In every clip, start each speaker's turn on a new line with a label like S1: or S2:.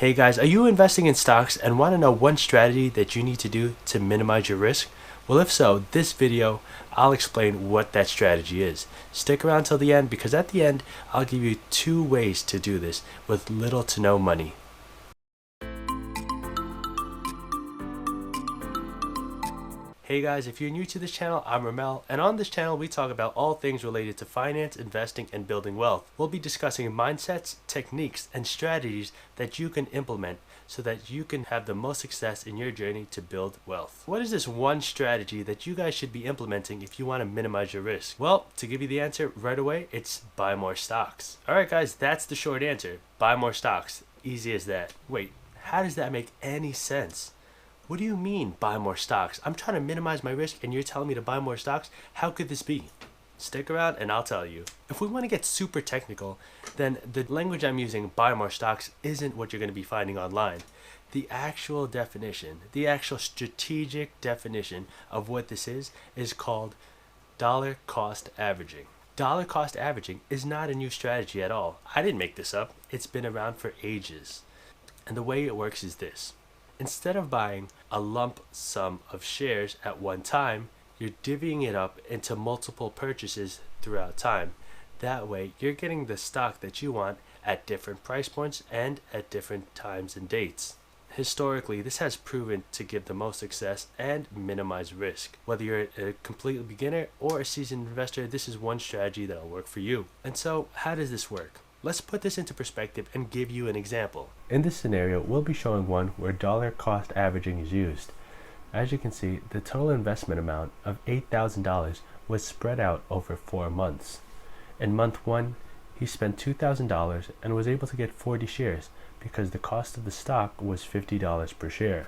S1: Hey guys, are you investing in stocks and want to know one strategy that you need to do to minimize your risk? Well, if so, this video, I'll explain what that strategy is. Stick around till the end because at the end, I'll give you 2 ways to do this with little to no money. Hey guys, if you're new to this channel, I'm Romel, and on this channel we talk about all things related to finance, investing, and building wealth. We'll be discussing mindsets, techniques, and strategies that you can implement so that you can have the most success in your journey to build wealth. What is this one strategy that you guys should be implementing if you want to minimize your risk? Well, to give you the answer right away, it's buy more stocks. Alright guys, that's the short answer. Buy more stocks. Easy as that. Wait, how does that make any sense? What do you mean, buy more stocks? I'm trying to minimize my risk and you're telling me to buy more stocks? How could this be? Stick around and I'll tell you. If we want to get super technical, then the language I'm using, buy more stocks, isn't what you're going to be finding online. The actual definition, the actual strategic definition of what this is called dollar cost averaging. Dollar cost averaging is not a new strategy at all. I didn't make this up. It's been around for ages. And the way it works is this. Instead of buying a lump sum of shares at one time, you're divvying it up into multiple purchases throughout time. That way, you're getting the stock that you want at different price points and at different times and dates. Historically, this has proven to give the most success and minimize risk. Whether you're a complete beginner or a seasoned investor, this is one strategy that'll work for you. And so, how does this work? Let's put this into perspective and give you an example. In this scenario, we'll be showing one where dollar cost averaging is used. As you can see, the total investment amount of $8,000 was spread out over 4 months. In month 1, he spent $2,000 and was able to get 40 shares because the cost of the stock was $50 per share.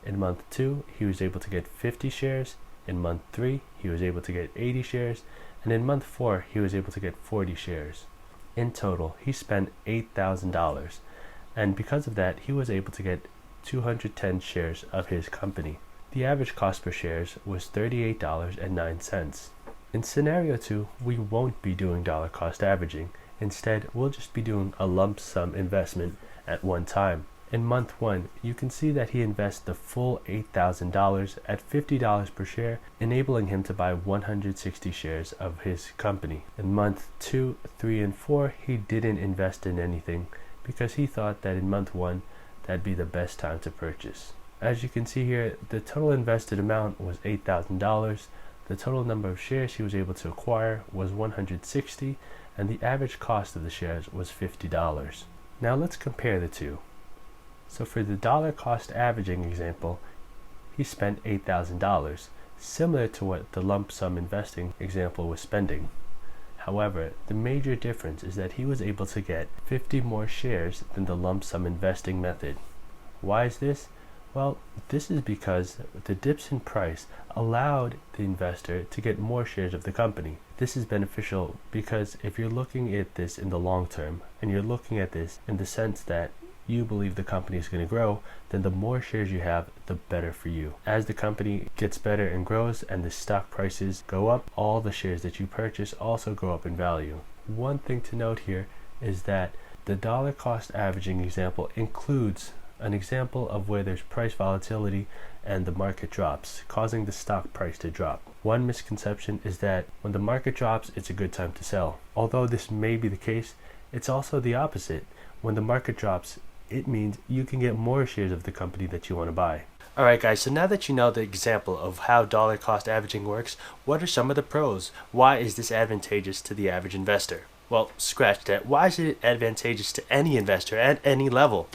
S1: In month 2, he was able to get 50 shares. In month 3, he was able to get 80 shares. And in month 4, he was able to get 40 shares. In total, he spent $8,000, and because of that, he was able to get 210 shares of his company. The average cost per shares was $38.09. In scenario 2, we won't be doing dollar cost averaging. Instead, we'll just be doing a lump sum investment at one time. In month 1, you can see that he invests the full $8,000 at $50 per share, enabling him to buy 160 shares of his company. In month 2, 3, and 4, he didn't invest in anything because he thought that in month 1, that'd be the best time to purchase. As you can see here, the total invested amount was $8,000. The total number of shares he was able to acquire was 160, and the average cost of the shares was $50. Now let's compare the two. So for the dollar cost averaging example, he spent $8,000, similar to what the lump sum investing example was spending. However, the major difference is that he was able to get 50 more shares than the lump sum investing method. Why is this? Well, this is because the dips in price allowed the investor to get more shares of the company. This is beneficial because if you're looking at this in the long term, and you're looking at this in the sense that you believe the company is going to grow, then the more shares you have, the better for you. As the company gets better and grows and the stock prices go up, all the shares that you purchase also go up in value. One thing to note here is that the dollar cost averaging example includes an example of where there's price volatility and the market drops, causing the stock price to drop. One misconception is that when the market drops, it's a good time to sell. Although this may be the case, it's also the opposite. When the market drops, it means you can get more shares of the company that you want to buy. Alright guys, so now that you know the example of how dollar cost averaging works, what are some of the pros? Why is this advantageous to the average investor? Well, scratch that. Why is it advantageous to any investor at any level?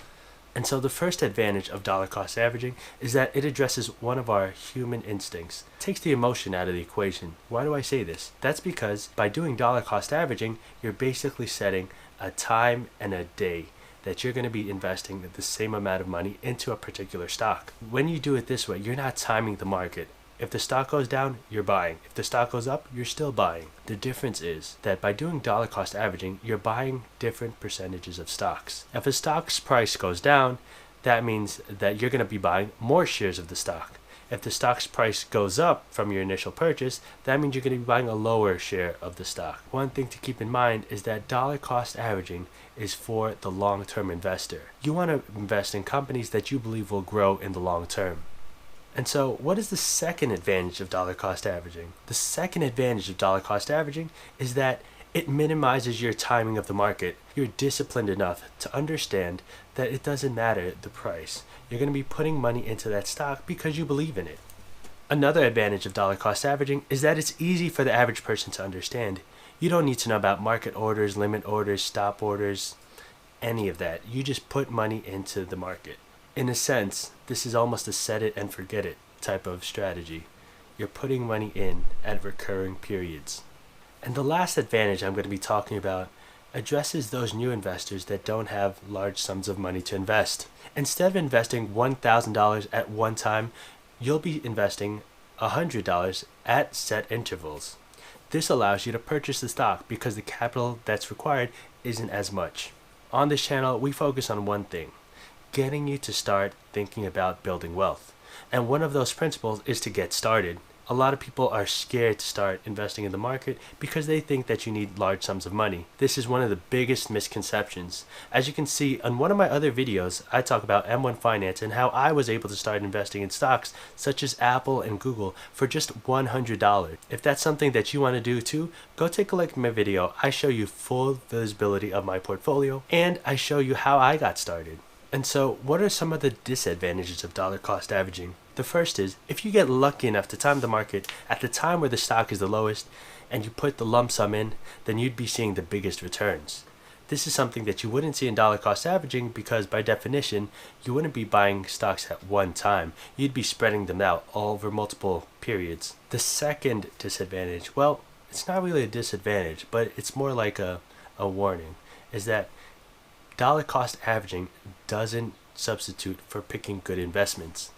S1: And so the first advantage of dollar cost averaging is that it addresses one of our human instincts. It takes the emotion out of the equation. Why do I say this? That's because by doing dollar cost averaging, you're basically setting a time and a day that you're going to be investing the same amount of money into a particular stock. When you do it this way, you're not timing the market. If the stock goes down, you're buying. If the stock goes up, you're still buying. The difference is that by doing dollar cost averaging, you're buying different percentages of stocks. If a stock's price goes down, that means that you're going to be buying more shares of the stock. If the stock's price goes up from your initial purchase, that means you're going to be buying a lower share of the stock. One thing to keep in mind is that dollar cost averaging is for the long-term investor. You want to invest in companies that you believe will grow in the long term. And so, what is the second advantage of dollar cost averaging? The second advantage of dollar cost averaging is that it minimizes your timing of the market. You're disciplined enough to understand that it doesn't matter the price. You're going to be putting money into that stock because you believe in it. Another advantage of dollar cost averaging is that it's easy for the average person to understand. You don't need to know about market orders, limit orders, stop orders, any of that. You just put money into the market. In a sense, this is almost a set it and forget it type of strategy. You're putting money in at recurring periods. And the last advantage I'm going to be talking about addresses those new investors that don't have large sums of money to invest. Instead of investing $1,000 at one time, you'll be investing $100 at set intervals. This allows you to purchase the stock because the capital that's required isn't as much. On this channel, we focus on one thing: getting you to start thinking about building wealth. And one of those principles is to get started. A lot of people are scared to start investing in the market because they think that you need large sums of money. This is one of the biggest misconceptions. As you can see on one of my other videos, I talk about M1 Finance and how I was able to start investing in stocks such as Apple and Google for just $100. If that's something that you want to do too, go take a look at my video. I show you full visibility of my portfolio and I show you how I got started. And so, what are some of the disadvantages of dollar cost averaging? The first is, if you get lucky enough to time the market at the time where the stock is the lowest and you put the lump sum in, then you'd be seeing the biggest returns. This is something that you wouldn't see in dollar cost averaging because by definition, you wouldn't be buying stocks at one time. You'd be spreading them out all over multiple periods. The second disadvantage, well, it's not really a disadvantage, but it's more like a warning, is that dollar cost averaging doesn't substitute for picking good investments.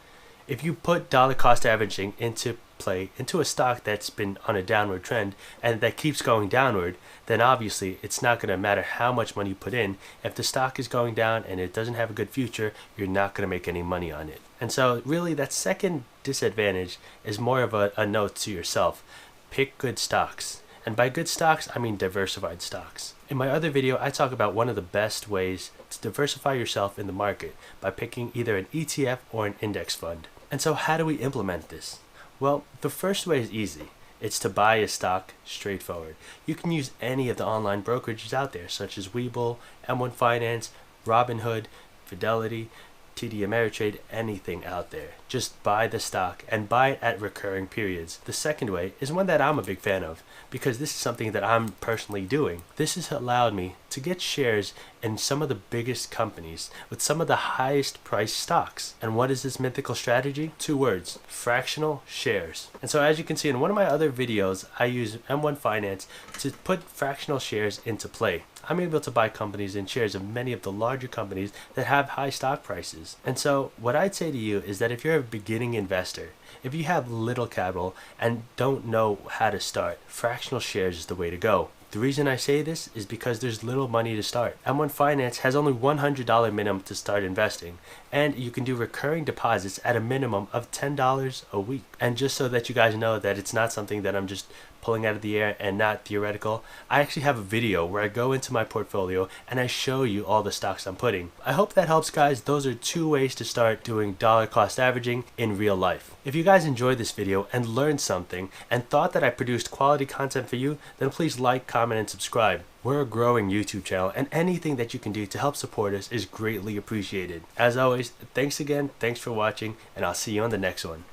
S1: If you put dollar cost averaging into play into a stock that's been on a downward trend and that keeps going downward, then obviously it's not going to matter how much money you put in. If the stock is going down and it doesn't have a good future, you're not going to make any money on it. And so really that second disadvantage is more of a note to yourself. Pick good stocks. And by good stocks, I mean diversified stocks. In my other video, I talk about one of the best ways to diversify yourself in the market by picking either an ETF or an index fund. And so how do we implement this? Well, the first way is easy. It's to buy a stock straightforward. You can use any of the online brokerages out there, such as Webull, M1 Finance, Robinhood, Fidelity, TD Ameritrade, anything out there. Just buy the stock and buy it at recurring periods. The second way is one that I'm a big fan of because this is something that I'm personally doing. This has allowed me to get shares in some of the biggest companies with some of the highest priced stocks. And what is this mythical strategy? 2 words: fractional shares. And so as you can see in one of my other videos, I use M1 Finance to put fractional shares into play. I'm able to buy companies and shares of many of the larger companies that have high stock prices. And so what I'd say to you is that if you're a beginning investor, if you have little capital and don't know how to start, fractional shares is the way to go. The reason I say this is because there's little money to start. M1 Finance has only $100 minimum to start investing, and you can do recurring deposits at a minimum of $10 a week. And just so that you guys know that it's not something that I'm just pulling out of the air and not theoretical, I actually have a video where I go into my portfolio and I show you all the stocks I'm putting. I hope that helps, guys. Those are 2 ways to start doing dollar cost averaging in real life. If you guys enjoyed this video and learned something and thought that I produced quality content for you, then please like, comment, and subscribe. We're a growing YouTube channel, and anything that you can do to help support us is greatly appreciated. As always, thanks again, thanks for watching, and I'll see you on the next one.